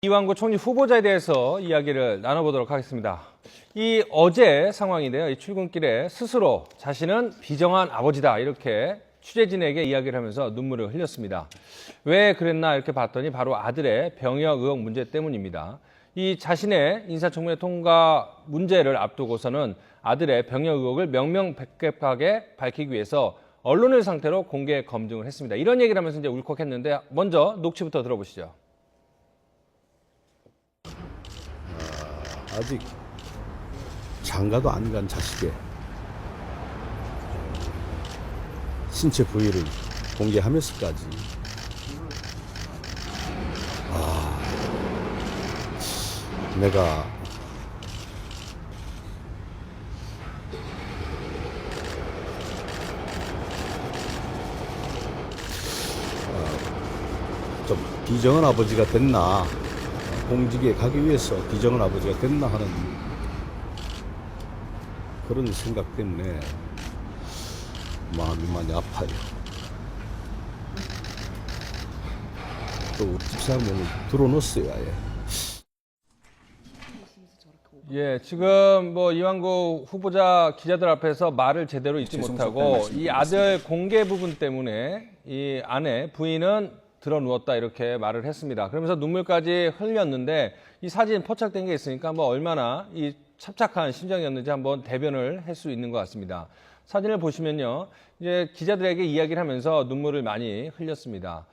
이완구 총리 후보자에 대해서 이야기를 나눠보도록 하겠습니다. 이 어제 상황인데요. 이 출근길에 스스로 자신은 비정한 아버지다 이렇게 취재진에게 이야기를 하면서 눈물을 흘렸습니다. 왜 그랬나 이렇게 봤더니 바로 아들의 병역 의혹 문제 때문입니다. 이 자신의 인사청문회 통과 문제를 앞두고서는 아들의 병역 의혹을 명명백백하게 밝히기 위해서 언론을 상태로 공개 검증을 했습니다. 이런 얘기를 하면서 이제 울컥했는데 먼저 녹취부터 들어보시죠. 아직 장가도 안 간 자식의 신체 부위를 공개하면서까지 내가 좀 비정한 아버지가 됐나, 공직에 가기 위해서 비정한 아버지가 됐나 하는 그런 생각 때문에 마음이 많이 아파요. 또 우리 집사람을 들어놓았어요, 아예. 예, 지금 뭐 이완구 후보자 기자들 앞에서 말을 제대로 잇지 못하고 이 아들 공개 부분 때문에 이 아내 부인은 들어누웠다 이렇게 말을 했습니다. 그러면서 눈물까지 흘렸는데 이 사진 포착된 게 있으니까 뭐 얼마나 이 착착한 심정이었는지 한번 대변을 할 수 있는 것 같습니다. 사진을 보시면요, 이제 기자들에게 이야기를 하면서 눈물을 많이 흘렸습니다.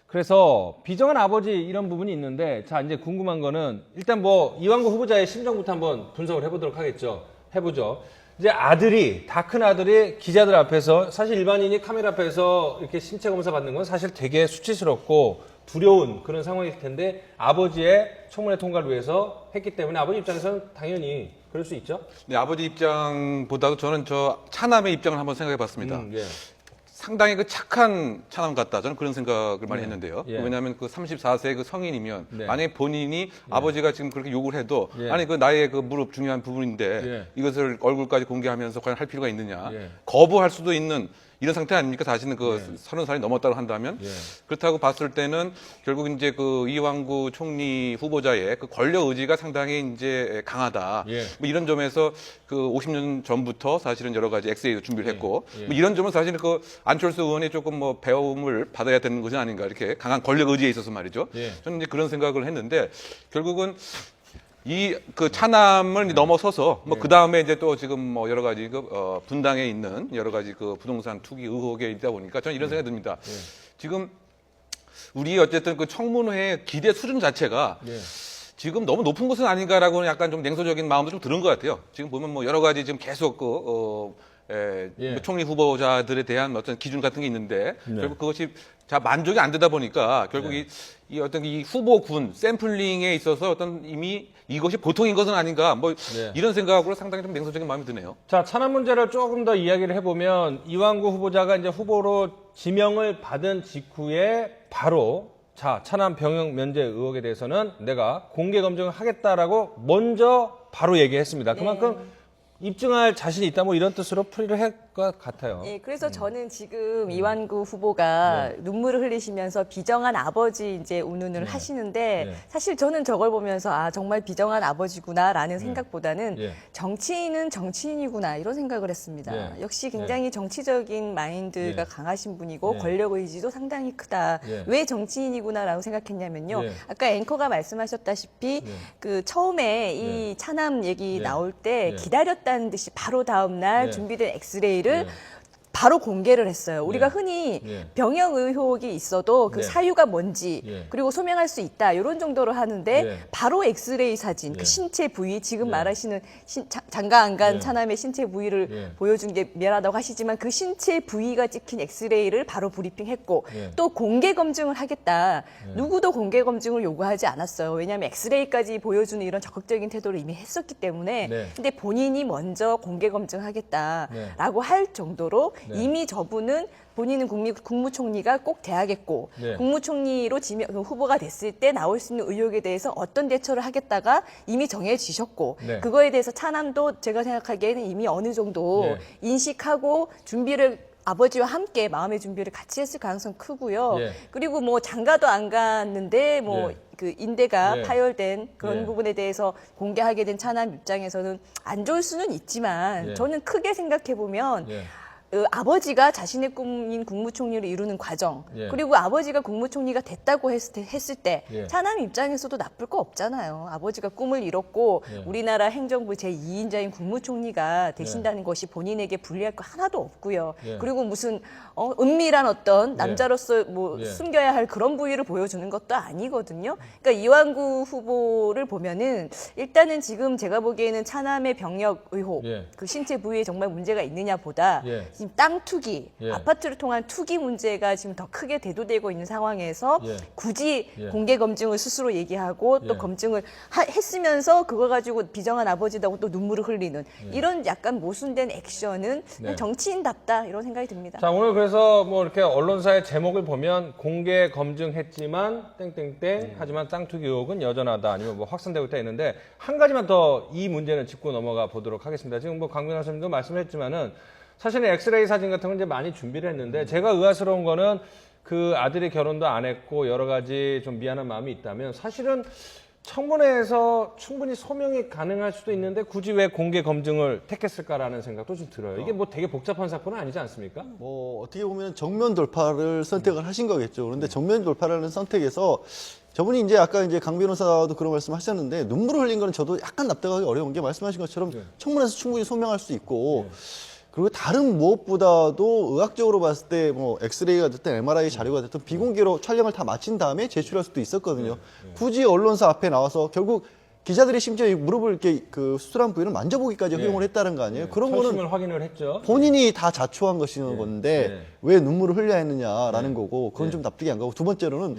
그래서 비정한 아버지 이런 부분이 있는데, 자, 이제 궁금한 거는 일단 뭐 이완구 후보자의 심정부터 한번 분석을 해보도록 하겠죠. 해보죠. 이제 아들이, 다 큰 아들이 기자들 앞에서, 사실 일반인이 카메라 앞에서 이렇게 신체 검사 받는 건 사실 되게 수치스럽고 두려운 그런 상황일 텐데, 아버지의 청문회 통과를 위해서 했기 때문에 아버지 입장에서는 당연히 그럴 수 있죠. 네, 아버지 입장보다도 저는 저 차남의 입장을 한번 생각해 봤습니다. 예. 상당히 그 착한 차남 같다. 저는 그런 생각을 많이 네. 했는데요. 예. 왜냐하면 그 34세 그 성인이면 네. 만약에 본인이 아버지가 지금 그렇게 욕을 해도 예. 아니 그 나의 그 무릎 중요한 부분인데 예. 이것을 얼굴까지 공개하면서 과연 할 필요가 있느냐. 예. 거부할 수도 있는 이런 상태 아닙니까? 다시는 그 30살이 넘었다고 한다면. 예. 그렇다고 봤을 때는 결국 이제 그 이완구 총리 후보자의 그 권력 의지가 상당히 이제 강하다. 예. 뭐 이런 점에서 그 50년 전부터 사실은 여러 가지 엑스레이도 준비를 했고 예. 뭐 이런 점은 사실은 그 안철수 의원이 조금 뭐 배움을 받아야 되는 것이 아닌가 이렇게 강한 권력 의지에 있어서 말이죠. 예. 저는 이제 그런 생각을 했는데 결국은 이 그 차남을 넘어서서 뭐 그 다음에 이제 또 지금 뭐 여러 가지 그 분당에 있는 여러 가지 그 부동산 투기 의혹에 있다 보니까 저는 이런 생각이 듭니다. 지금 우리 어쨌든 그 청문회의 기대 수준 자체가 예. 지금 너무 높은 것은 아닌가라고 약간 좀 냉소적인 마음도 좀 드는 것 같아요. 지금 보면 뭐 여러 가지 지금 계속 예. 총리 후보자들에 대한 어떤 기준 같은 게 있는데 네. 결국 그것이 자 만족이 안 되다 보니까 결국 이 어떤 이 후보군 샘플링에 있어서 어떤 이미 이것이 보통인 것은 아닌가 뭐 네. 이런 생각으로 상당히 좀 냉소적인 마음이 드네요. 자, 차남 문제를 조금 더 이야기를 해보면 이완구 후보자가 이제 후보로 지명을 받은 직후에 바로 자, 차남 병역 면제 의혹에 대해서는 내가 공개 검증을 하겠다라고 먼저 바로 얘기했습니다. 그만큼 입증할 자신이 있다 뭐 이런 뜻으로 풀이를 할 것 같아요. 예, 그래서 저는 지금 이완구 후보가 눈물을 흘리시면서 비정한 아버지 이제 운운을 하시는데 네. 사실 저는 저걸 보면서 아, 정말 비정한 아버지구나라는 생각보다는 예. 정치인은 정치인이구나 이런 생각을 했습니다. 예. 역시 굉장히 정치적인 마인드가 예. 강하신 분이고 예. 권력 의지도 상당히 크다. 예. 왜 정치인이구나라고 생각했냐면요. 예. 아까 앵커가 말씀하셨다시피 그 처음에 이 차남 얘기 예. 나올 때 예. 기다렸다는 듯이 바로 다음 날 예. 준비된 엑스레이를 예. 바로 공개를 했어요. 우리가 예. 흔히 예. 병역 의혹이 있어도 그 네. 사유가 뭔지 예. 그리고 소명할 수 있다 이런 정도로 하는데 예. 바로 엑스레이 사진, 예. 그 신체 부위 지금 예. 말하시는 장가 안 간 예. 차남의 신체 부위를 예. 보여준 게 미안하다고 하시지만 그 신체 부위가 찍힌 엑스레이를 바로 브리핑했고 예. 또 공개 검증을 하겠다. 누구도 공개 검증을 요구하지 않았어요. 왜냐하면 엑스레이까지 보여주는 이런 적극적인 태도를 이미 했었기 때문에. 네. 근데 본인이 먼저 공개 검증하겠다라고 네. 할 정도로 네. 이미 저분은 본인은 국무총리가 꼭 돼야겠고 네. 국무총리로 후보가 됐을 때 나올 수 있는 의혹에 대해서 어떤 대처를 하겠다가 이미 정해지셨고 네. 그거에 대해서 차남도 제가 생각하기에는 이미 어느 정도 네. 인식하고 준비를 아버지와 함께 마음의 준비를 같이 했을 가능성이 크고요. 예. 그리고 뭐 장가도 안 갔는데 뭐 예. 그 인대가 예. 파열된 그런 예. 부분에 대해서 공개하게 된 차남 입장에서는 안 좋을 수는 있지만 예. 저는 크게 생각해 보면 예. 아버지가 자신의 꿈인 국무총리를 이루는 과정, 예. 그리고 아버지가 국무총리가 됐다고 했을 때 예. 차남 입장에서도 나쁠 거 없잖아요. 아버지가 꿈을 이뤘고 예. 우리나라 행정부 제2인자인 국무총리가 되신다는 것이 본인에게 불리할 거 하나도 없고요. 예. 그리고 무슨 은밀한 어떤 남자로서 뭐 예. 숨겨야 할 그런 부위를 보여주는 것도 아니거든요. 그러니까 이완구 후보를 보면은 일단은 지금 제가 보기에는 차남의 병역 의혹, 예. 그 신체 부위에 정말 문제가 있느냐보다 예. 지금 땅 투기, 예. 아파트를 통한 투기 문제가 지금 더 크게 대두되고 있는 상황에서 예. 굳이 예. 공개 검증을 스스로 얘기하고 또 예. 검증을 했으면서 그거 가지고 비정한 아버지다고 또 눈물을 흘리는 이런 약간 모순된 액션은 네. 정치인답다 이런 생각이 듭니다. 자, 오늘 그래서 뭐 이렇게 언론사의 제목을 보면 공개 검증했지만 땡땡땡 하지만 땅 투기 의혹은 여전하다 아니면 뭐 확산되고 있다 했는데 한 가지만 더 이 문제는 짚고 넘어가 보도록 하겠습니다. 지금 뭐 강민호 선생님도 말씀을 했지만은 사실은 엑스레이 사진 같은 건 이제 많이 준비를 했는데 제가 의아스러운 거는 그 아들이 결혼도 안 했고 여러 가지 좀 미안한 마음이 있다면 사실은 청문회에서 충분히 소명이 가능할 수도 있는데 굳이 왜 공개 검증을 택했을까라는 생각도 좀 들어요. 이게 뭐 되게 복잡한 사건은 아니지 않습니까? 뭐 어떻게 보면 정면 돌파를 선택을 하신 거겠죠. 그런데 정면 돌파라는 선택에서 저분이 이제 아까 이제 강 변호사도 그런 말씀하셨는데 눈물을 흘린 거는 저도 약간 납득하기 어려운 게 말씀하신 것처럼 청문회에서 충분히 소명할 수 있고 그리고 다른 무엇보다도 의학적으로 봤을 때 뭐 엑스레이가 됐든 MRI 자료가 됐든 비공개로 촬영을 다 마친 다음에 제출할 수도 있었거든요. 굳이 언론사 앞에 나와서 결국 기자들이 심지어 이 무릎을 이렇게 그 수술한 부위를 만져보기까지 허용을 했다는 거 아니에요? 그런 거는 철심을 확인을 했죠. 본인이 다 자초한 것인 건데 예. 왜 눈물을 흘려야 했느냐라는 거고 그건 좀 납득이 안 가고 두 번째로는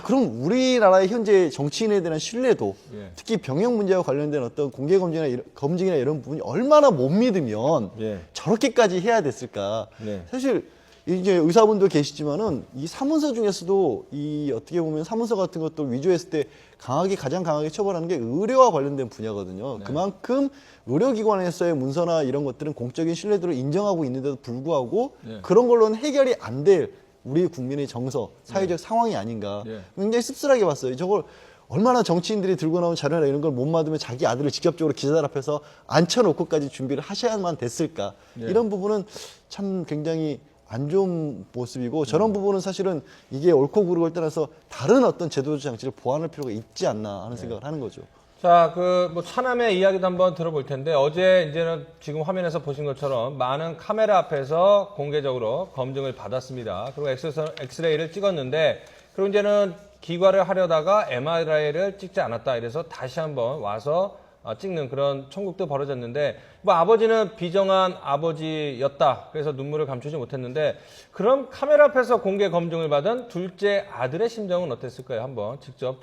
그럼 우리나라의 현재 정치인에 대한 신뢰도 예. 특히 병역 문제와 관련된 어떤 공개 검증이나 이런 부분이 얼마나 못 믿으면 예. 저렇게까지 해야 됐을까? 네. 사실 이제 의사분도 계시지만은 이 사문서 중에서도 이 어떻게 보면 사문서 같은 것도 위조했을 때 가장 강하게 처벌하는 게 의료와 관련된 분야거든요. 그만큼 의료기관에서의 문서나 이런 것들은 공적인 신뢰도를 인정하고 있는데도 불구하고 그런 걸로는 해결이 안 될 우리 국민의 정서, 사회적 상황이 아닌가. 굉장히 씁쓸하게 봤어요. 저걸 얼마나 정치인들이 들고 나온 자료나 이런 걸 못 받으면 자기 아들을 직접적으로 기자들 앞에서 앉혀놓고까지 준비를 하셔야만 됐을까. 이런 부분은 참 굉장히 안 좋은 모습이고 저런 부분은 사실은 이게 옳고 그르고를 떠나서 다른 어떤 제도적 장치를 보완할 필요가 있지 않나 하는 생각을 하는 거죠. 자, 그 뭐 차남의 이야기도 한번 들어볼 텐데 어제 이제는 지금 화면에서 보신 것처럼 많은 카메라 앞에서 공개적으로 검증을 받았습니다. 그리고 엑스레이를 찍었는데 그리고 이제는 기과를 하려다가 MRI를 찍지 않았다. 이래서 다시 한번 와서 찍는 그런 총국도 벌어졌는데 뭐 아버지는 비정한 아버지였다. 그래서 눈물을 감추지 못했는데 그럼 카메라 앞에서 공개 검증을 받은 둘째 아들의 심정은 어땠을까요? 한번 직접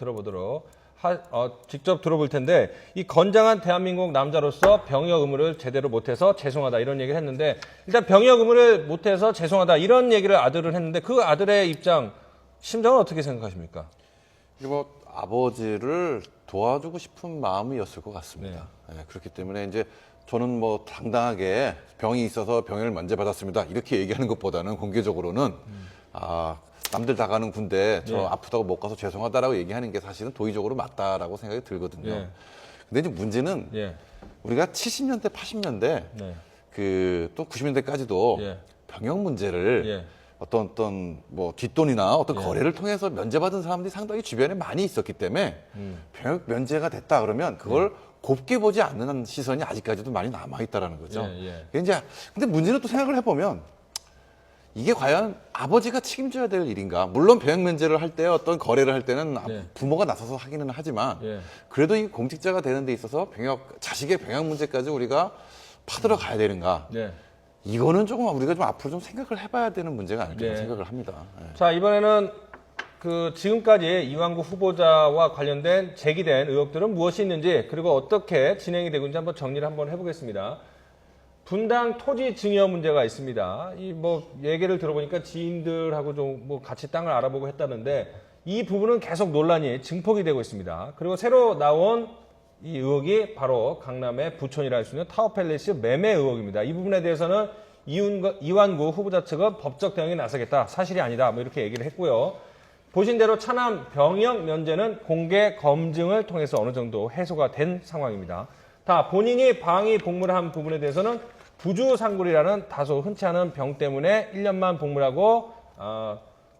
들어볼 텐데 이 건장한 대한민국 남자로서 병역 의무를 제대로 못해서 죄송하다 이런 얘기를 했는데 일단 병역 의무를 못해서 죄송하다 이런 얘기를 아들은 했는데 그 아들의 입장 심정은 어떻게 생각하십니까? 이게 뭐 아버지를 도와주고 싶은 마음이었을 것 같습니다. 예, 그렇기 때문에 이제 저는 뭐 당당하게 병이 있어서 병역을 면제받았습니다. 이렇게 얘기하는 것보다는 공개적으로는 남들 다 가는 군대 저 아프다고 못 가서 죄송하다라고 얘기하는 게 사실은 도의적으로 맞다라고 생각이 들거든요. 예. 근데 이제 문제는 우리가 70년대, 80년대 그 또 90년대까지도 병역 문제를 어떤 뭐 뒷돈이나 어떤 거래를 통해서 면제받은 사람들이 상당히 주변에 많이 있었기 때문에 병역 면제가 됐다 그러면 그걸 곱게 보지 않는 시선이 아직까지도 많이 남아 있다라는 거죠. 근데 문제는 또 생각을 해보면 이게 과연 아버지가 책임져야 될 일인가? 물론 병역 면제를 할 때 어떤 거래를 할 때는 부모가 나서서 하기는 하지만 그래도 이 공직자가 되는 데 있어서 자식의 병역 문제까지 우리가 파들어 가야 되는가? 이거는 조금 우리가 좀 앞으로 좀 생각을 해봐야 되는 문제가 아닐까 생각을 합니다. 자, 이번에는 그 지금까지 이완구 후보자와 관련된 제기된 의혹들은 무엇이 있는지 그리고 어떻게 진행이 되고 있는지 한번 정리를 한번 해보겠습니다. 분당 토지 증여 문제가 있습니다. 이 뭐 얘기를 들어보니까 지인들하고 좀 뭐 같이 땅을 알아보고 했다는데 이 부분은 계속 논란이 증폭이 되고 있습니다. 그리고 새로 나온 이 의혹이 바로 강남의 부촌이라 할 수 있는 타워팰리스 매매 의혹입니다. 이 부분에 대해서는 이완구 후보자 측은 법적 대응에 나서겠다. 사실이 아니다. 뭐 이렇게 얘기를 했고요. 보신 대로 차남 병역 면제는 공개 검증을 통해서 어느 정도 해소가 된 상황입니다. 본인이 방위 복무를 한 부분에 대해서는 부주상굴이라는 다소 흔치 않은 병 때문에 1년만 복무하고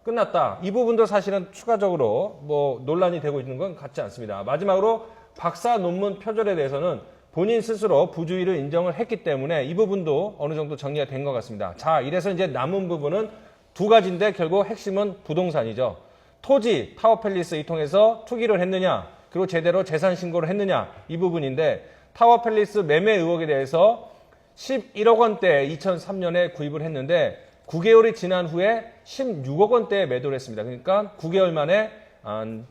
끝났다. 이 부분도 사실은 추가적으로 뭐 논란이 되고 있는 건 같지 않습니다. 마지막으로 박사 논문 표절에 대해서는 본인 스스로 부주의를 인정을 했기 때문에 이 부분도 어느 정도 정리가 된 것 같습니다. 자, 이래서 이제 남은 부분은 두 가지인데 결국 핵심은 부동산이죠. 토지, 타워팰리스 이 통해서 투기를 했느냐, 그리고 제대로 재산 신고를 했느냐 이 부분인데 타워팰리스 매매 의혹에 대해서 11억 원대 2003년에 구입을 했는데 9개월이 지난 후에 16억 원대에 매도를 했습니다. 그러니까 9개월 만에 한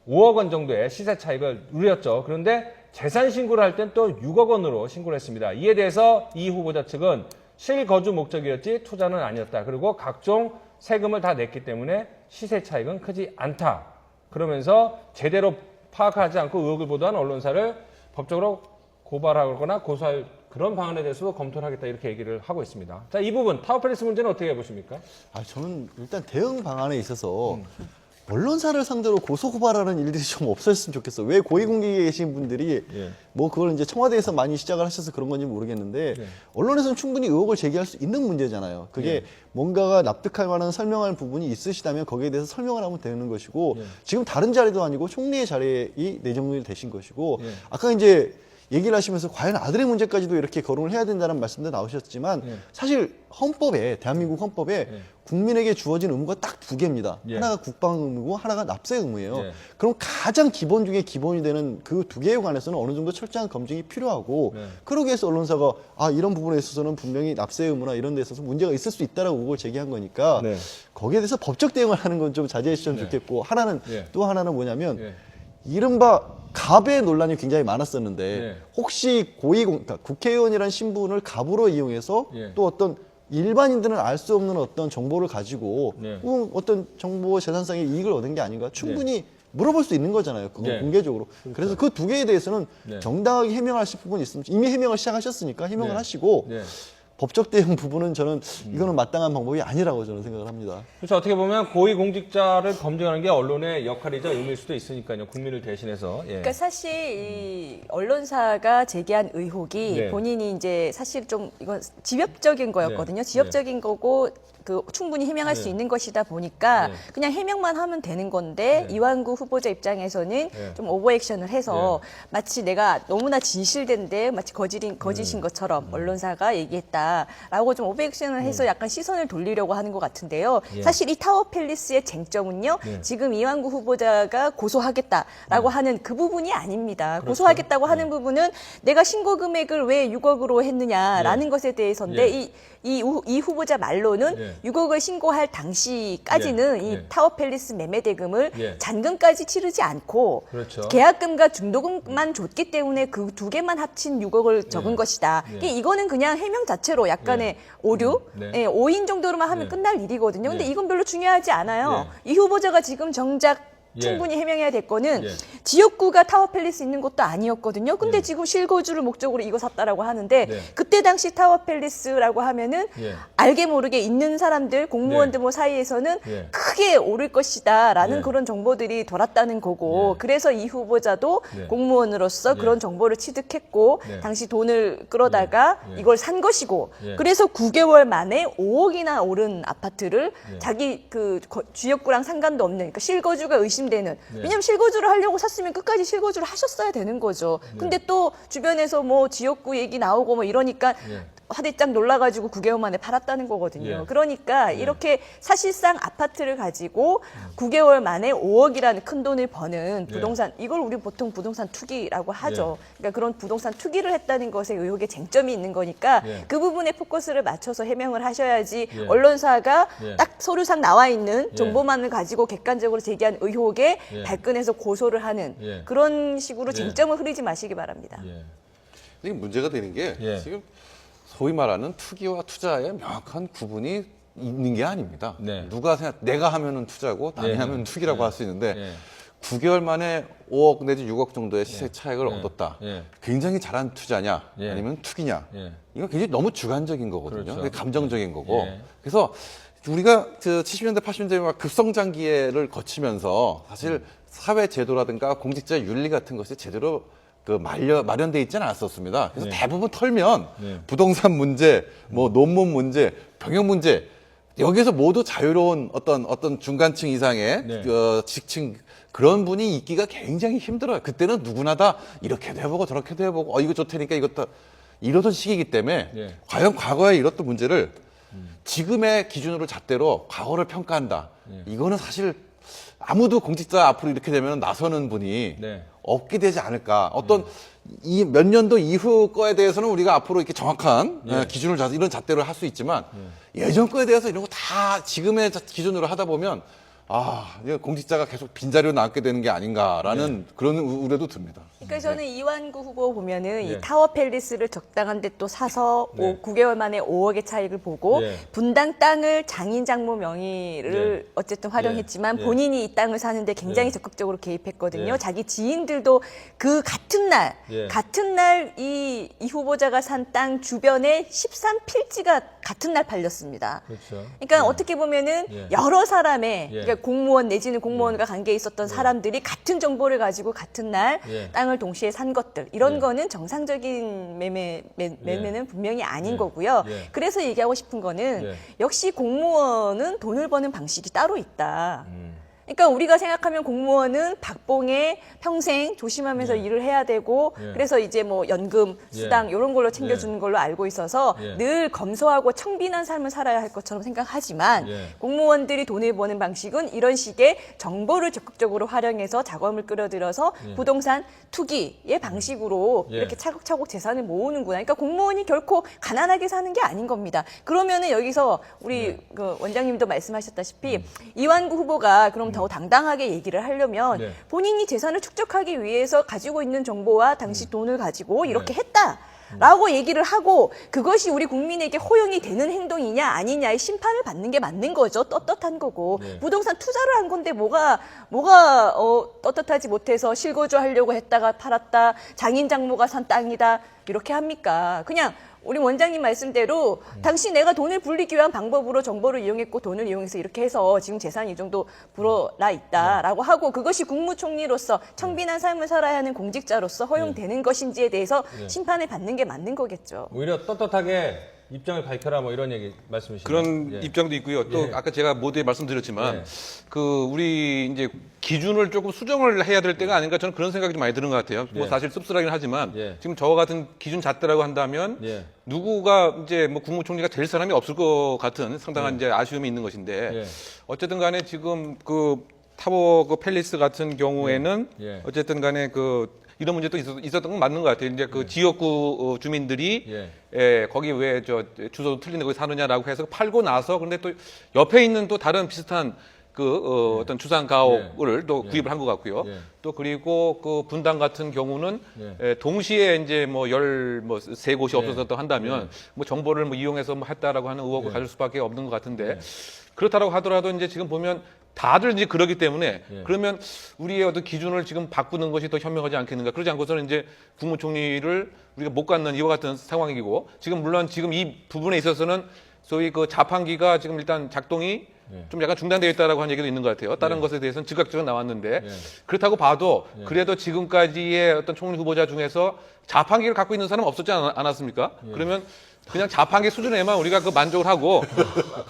5억 원 정도의 시세 차익을 누렸죠. 그런데 재산 신고를 할 땐 또 6억 원으로 신고를 했습니다. 이에 대해서 이 후보자 측은 실거주 목적이었지 투자는 아니었다. 그리고 각종 세금을 다 냈기 때문에 시세 차익은 크지 않다. 그러면서 제대로 파악하지 않고 의혹을 보도한 언론사를 법적으로 고발하거나 고소할 그런 방안에 대해서도 검토를 하겠다 이렇게 얘기를 하고 있습니다. 자, 이 부분 타워팰리스 문제는 어떻게 보십니까? 저는 일단 대응 방안에 있어서 언론사를 상대로 고소고발하는 일들이 좀 없었으면 좋겠어. 왜 고위공직에 계신 분들이 뭐 그걸 이제 청와대에서 많이 시작을 하셔서 그런 건지 모르겠는데 언론에서는 충분히 의혹을 제기할 수 있는 문제잖아요. 그게 뭔가가 납득할 만한 설명할 부분이 있으시다면 거기에 대해서 설명을 하면 되는 것이고 지금 다른 자리도 아니고 총리의 자리에 내정이 되신 것이고 아까 이제 얘기를 하시면서 과연 아들의 문제까지도 이렇게 거론을 해야 된다는 말씀도 나오셨지만 사실 헌법에 대한민국 헌법에 국민에게 주어진 의무가 딱 두 개입니다. 하나가 국방 의무고 하나가 납세 의무예요. 그럼 가장 기본 중에 기본이 되는 그 두 개에 관해서는 어느 정도 철저한 검증이 필요하고 그러기 위해서 언론사가 이런 부분에 있어서는 분명히 납세 의무나 이런 데 있어서 문제가 있을 수 있다라고 의혹을 제기한 거니까 거기에 대해서 법적 대응을 하는 건 좀 자제해 주시면 좋겠고 또 하나는 뭐냐면 이른바 갑의 논란이 굉장히 많았었는데 혹시 그러니까 국회의원이라는 신분을 갑으로 이용해서 또 어떤 일반인들은 알 수 없는 어떤 정보를 가지고 어떤 정보 재산상의 이익을 얻은 게 아닌가 충분히 물어볼 수 있는 거잖아요. 그건 공개적으로. 그래서 그 두 개에 대해서는 정당하게 해명하실 부분이 있으면 이미 해명을 시작하셨으니까 해명을 하시고 법적 대응 부분은 저는 이거는 마땅한 방법이 아니라고 저는 생각을 합니다. 그렇죠. 어떻게 보면 고위공직자를 검증하는 게 언론의 역할이자 의무일 수도 있으니까요. 국민을 대신해서. 그러니까 사실 이 언론사가 제기한 의혹이 본인이 이제 사실 좀 이건 지엽적인 거였거든요. 지엽적인 거고 충분히 해명할 수 있는 것이다 보니까 그냥 해명만 하면 되는 건데 이완구 후보자 입장에서는 좀 오버액션을 해서 마치 내가 너무나 진실된데 마치 거짓인 것처럼 언론사가 얘기했다라고 좀 오버액션을 해서 약간 시선을 돌리려고 하는 것 같은데요. 사실 이 타워팰리스의 쟁점은요. 지금 이완구 후보자가 고소하겠다라고 하는 그 부분이 아닙니다. 고소하겠다고 하는 부분은 내가 신고 금액을 왜 6억으로 했느냐라는 것에 대해서인데 이 후보자 말로는 6억을 신고할 당시까지는 이 타워팰리스 매매 대금을 잔금까지 치르지 않고 계약금과 중도금만 줬기 때문에 그 두 개만 합친 6억을 적은 것이다. 이거는 그냥 해명 자체로 약간의 오류, 오인 정도로만 하면 끝날 일이거든요. 근데 이건 별로 중요하지 않아요. 이 후보자가 지금 정작 충분히 해명해야 될 거는 지역구가 타워팰리스 있는 것도 아니었거든요. 근데 지금 실거주를 목적으로 이거 샀다라고 하는데 그때 당시 타워팰리스라고 하면은 알게 모르게 있는 사람들, 공무원들 뭐 사이에서는 크게 오를 것이다라는 그런 정보들이 돌았다는 거고 그래서 이 후보자도 공무원으로서 그런 정보를 취득했고 당시 돈을 끌어다가 이걸 산 것이고 그래서 9개월 만에 5억이나 오른 아파트를 자기 그 지역구랑 상관도 없는 그러니까 실거주가 의심되는 왜냐면 실거주를 하려고 샀으면 끝까지 실거주를 하셨어야 되는 거죠. 근데 또 주변에서 뭐 지역구 얘기 나오고 뭐 이러니까 화들짝 놀라가지고 9개월 만에 팔았다는 거거든요. 그러니까 이렇게 사실상 아파트를 가지고 9개월 만에 5억이라는 큰 돈을 버는 부동산 이걸 우리 보통 부동산 투기라고 하죠. 그러니까 그런 부동산 투기를 했다는 것에 의혹의 쟁점이 있는 거니까 그 부분에 포커스를 맞춰서 해명을 하셔야지 언론사가 딱 서류상 나와 있는 정보만을 가지고 객관적으로 제기한 의혹에 발끈해서 고소를 하는 그런 식으로 쟁점을 흐리지 마시기 바랍니다. 이게 문제가 되는 게 지금 소위 말하는 투기와 투자의 명확한 구분이 있는 게 아닙니다. 내가 하면은 투자고 남이 하면 투기라고 할 수 있는데 9개월 만에 5억 내지 6억 정도의 시세 차익을 얻었다. 굉장히 잘한 투자냐 아니면 투기냐. 이건 굉장히 너무 주관적인 거거든요. 그렇죠. 감정적인 거고. 그래서 우리가 그 70년대, 80년대 막 급성장기를 거치면서 사실 사회 제도라든가 공직자 윤리 같은 것이 제대로 그 마련돼 있지는 않았었습니다. 그래서 대부분 털면 부동산 문제, 뭐 논문 문제, 병역 문제 여기서 모두 자유로운 어떤 중간층 이상의 그 직층 그런 분이 있기가 굉장히 힘들어요. 그때는 누구나 다 이렇게도 해보고 저렇게도 해보고 이거 좋다니까 이것도 이러던 시기이기 때문에 과연 과거에 이렇던 문제를 지금의 기준으로 잣대로 과거를 평가한다. 이거는 사실 아무도 공직자 앞으로 이렇게 되면 나서는 분이 없게 되지 않을까. 어떤 이 몇 년도 이후 거에 대해서는 우리가 앞으로 이렇게 정확한 기준을 이런 잣대를 할 수 있지만 예전 거에 대해서 이런 거 다 지금의 기준으로 하다 보면 이거 공직자가 계속 빈자리로 남게 되는 게 아닌가라는 그런 우려도 듭니다. 그러니까 저는 이완구 후보 보면은 이 타워 팰리스를 적당한 데 또 사서 9개월 만에 5억의 차익을 보고 분당 땅을 장인 장모 명의를 어쨌든 활용했지만 본인이 이 땅을 사는데 굉장히 적극적으로 개입했거든요. 자기 지인들도 그 같은 날 이 후보자가 산 땅 주변에 13필지가 같은 날 팔렸습니다. 그렇죠. 그러니까 어떻게 보면은 여러 사람의 그러니까 공무원 내지는 공무원과 관계에 있었던 사람들이 같은 정보를 가지고 같은 날 땅을 동시에 산 것들 이런 거는 정상적인 매매는 분명히 아닌 거고요. 그래서 얘기하고 싶은 거는 역시 공무원은 돈을 버는 방식이 따로 있다. 그러니까 우리가 생각하면 공무원은 박봉에 평생 조심하면서 일을 해야 되고 그래서 이제 뭐 연금, 수당 이런 걸로 챙겨주는 걸로 알고 있어서 늘 검소하고 청빈한 삶을 살아야 할 것처럼 생각하지만 공무원들이 돈을 버는 방식은 이런 식의 정보를 적극적으로 활용해서 자금을 끌어들여서 부동산 투기의 방식으로 이렇게 차곡차곡 재산을 모으는구나. 그러니까 공무원이 결코 가난하게 사는 게 아닌 겁니다. 그러면은 여기서 우리 그 원장님도 말씀하셨다시피 이완구 후보가 그럼 더 당당하게 얘기를 하려면 본인이 재산을 축적하기 위해서 가지고 있는 정보와 당시 돈을 가지고 이렇게 했다라고 얘기를 하고 그것이 우리 국민에게 허용이 되는 행동이냐 아니냐의 심판을 받는 게 맞는 거죠. 떳떳한 거고 부동산 투자를 한 건데 뭐가 떳떳하지 못해서 실거주하려고 했다가 팔았다 장인 장모가 산 땅이다 이렇게 합니까? 그냥 우리 원장님 말씀대로 당시 내가 돈을 불리기 위한 방법으로 정보를 이용했고 돈을 이용해서 이렇게 해서 지금 재산이 이 정도 불어나 있다라고 하고 그것이 국무총리로서 청빈한 삶을 살아야 하는 공직자로서 허용되는 것인지에 대해서 심판을 받는 게 맞는 거겠죠. 오히려 떳떳하게 입장을 밝혀라 뭐 이런 얘기 말씀이시죠. 그런 입장도 있고요. 또 아까 제가 모두에 말씀드렸지만 그 우리 이제 기준을 조금 수정을 해야 될 때가 아닌가 저는 그런 생각이 좀 많이 드는 것 같아요. 뭐 사실 씁쓸하긴 하지만 지금 저와 같은 기준 잣대라고 한다면 누구가 이제 뭐 국무총리가 될 사람이 없을 것 같은 상당한 이제 아쉬움이 있는 것인데 어쨌든 간에 지금 그 타워 그 팰리스 같은 경우에는 어쨌든 간에 그 이런 문제도 있었던 건 맞는 것 같아요. 이제 그 지역구 주민들이 거기 왜 저 주소도 틀린데 거기 사느냐라고 해서 팔고 나서 그런데 또 옆에 있는 또 다른 비슷한 그 어떤 주상 가옥을 또 구입을 한 것 같고요. 또 그리고 그 분당 같은 경우는 동시에 이제 뭐 세 곳이 없어졌다 한다면 뭐 정보를 뭐 이용해서 뭐 했다라고 하는 의혹을 가질 수밖에 없는 것 같은데 그렇다고 하더라도 이제 지금 보면 다들 이제 그러기 때문에 그러면 우리의 어떤 기준을 지금 바꾸는 것이 더 현명하지 않겠는가. 그러지 않고서는 이제 국무총리를 우리가 못 갖는 이와 같은 상황이고 지금 물론 지금 이 부분에 있어서는 소위 그 자판기가 지금 일단 작동이 좀 약간 중단되어 있다라고 하는 얘기도 있는 것 같아요. 다른 것에 대해서는 즉각적으로 나왔는데 그렇다고 봐도 그래도 지금까지의 어떤 총리 후보자 중에서 자판기를 갖고 있는 사람은 없었지 않았습니까? 그러면 그냥 자판기 수준에만 우리가 그 만족을 하고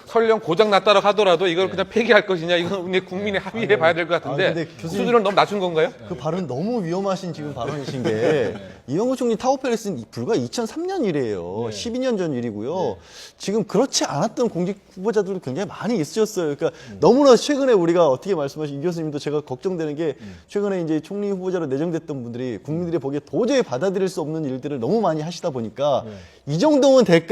설령 고장 났다고 하더라도 이걸 그냥 폐기할 것이냐 이건 우리 국민의 합의해 봐야 될 것 같은데 근데 교수님, 수준을 너무 낮춘 건가요? 그 발언 너무 위험하신 지금 발언이신 게 이완구 총리 타워팰리스는 불과 2003년 일이에요. 12년 전 일이고요. 지금 그렇지 않았던 공직 후보자들도 굉장히 많이 있으셨어요. 그러니까 너무나 최근에 우리가 어떻게 말씀하신 이 교수님도 제가 걱정되는 게 최근에 이제 총리 후보자로 내정됐던 분들이 국민들이 보기에 도저히 받아들일 수 없는 일들을 너무 많이 하시다 보니까 이 정도면 될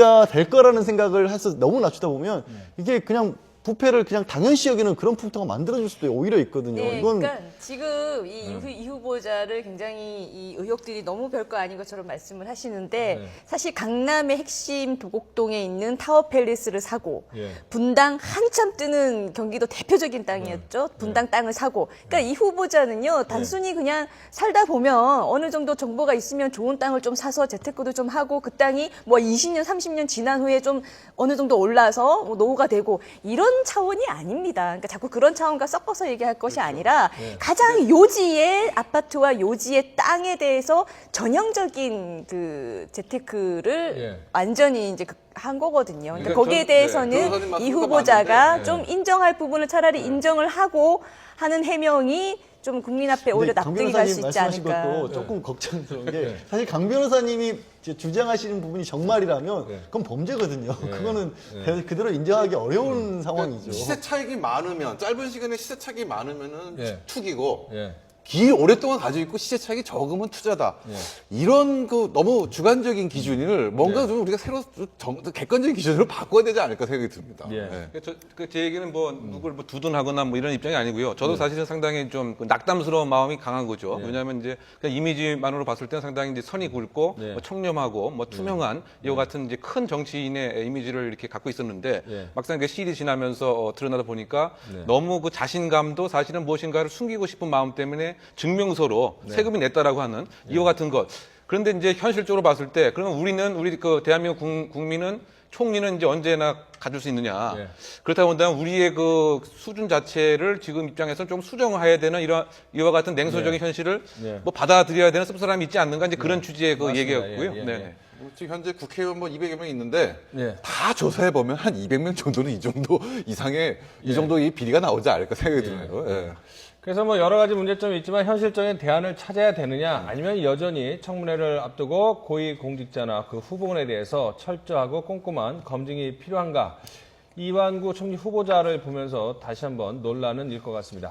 거라는 생각을 해서 너무 낮추다 보면 이게 그냥 부패를 그냥 당연시 여기는 그런 풍토가 만들어질 수도 오히려 있거든요. 네, 이건 그러니까 지금 이 후보자를 굉장히 이 의혹들이 너무 별거 아닌 것처럼 말씀을 하시는데 사실 강남의 핵심 도곡동에 있는 타워팰리스를 사고 분당 한참 뜨는 경기도 대표적인 땅이었죠. 분당 땅을 사고. 그러니까 이 후보자는요 단순히 그냥 살다 보면 어느 정도 정보가 있으면 좋은 땅을 좀 사서 재테크도 좀 하고 그 땅이 뭐 20년, 30년 지난 후에 좀 어느 정도 올라서 뭐 노후가 되고 이런 차원이 아닙니다. 그러니까 자꾸 그런 차원과 섞어서 얘기할 것이 아니라 가장 요지의 아파트와 요지의 땅에 대해서 전형적인 그 재테크를 완전히 이제 한 거거든요. 그러니까 거기에 대해서는 변호사님 이 말씀도 후보자가 맞는데, 좀 인정할 부분을 차라리 인정을 하고 하는 해명이 좀 국민 앞에 오히려 강 납득이 갈 수 변호사님 있지 말씀하신 않을까. 것도 조금 걱정스러운 게 사실 강 변호사님이 이제 주장하시는 부분이 정말이라면 그건 범죄거든요. 그거는 그대로 인정하기 어려운 상황이죠. 시세 차익이 많으면 짧은 시간에 시세 차익이 많으면은 투기고 예. 길 오랫동안 가지고 있고 시세 차익이 적으면 투자다. 이런 그 너무 주관적인 기준을 뭔가 좀 우리가 새로 객관적인 기준으로 바꿔야 되지 않을까 생각이 듭니다. 예. 제 얘기는 뭐 누굴 뭐 두둔하거나 뭐 이런 입장이 아니고요. 저도 사실은 상당히 좀그 낙담스러운 마음이 강한 거죠. 왜냐하면 이제 그냥 이미지만으로 봤을 때는 상당히 이제 선이 굵고 뭐 청렴하고 뭐 투명한 이와 같은 이제 큰 정치인의 이미지를 이렇게 갖고 있었는데 막상 그 시일이 지나면서 드러나다 보니까 너무 그 자신감도 사실은 무엇인가를 숨기고 싶은 마음 때문에 증명서로 세금이 냈다라고 하는 이와 같은 것. 그런데 이제 현실적으로 봤을 때 그러면 우리 그 대한민국 국민은 총리는 이제 언제나 가질 수 있느냐. 그렇다 본다면 우리의 그 수준 자체를 지금 입장에서는 좀 수정해야 되는 이와 같은 냉소적인 현실을 뭐 받아들여야 되는 씁쓸함이 있지 않는가 이제 그런 취지의 그 얘기였고요. 네. 지금 현재 국회의원 뭐 200여 명 있는데 다 조사해 보면 한 200명 정도는 이 정도 이상의 이 정도의 비리가 나오지 않을까 생각이 들어요. 예. 그래서 뭐 여러 가지 문제점이 있지만 현실적인 대안을 찾아야 되느냐 아니면 여전히 청문회를 앞두고 고위공직자나 그 후보군에 대해서 철저하고 꼼꼼한 검증이 필요한가 이완구 총리 후보자를 보면서 다시 한번 논란은 일 것 같습니다.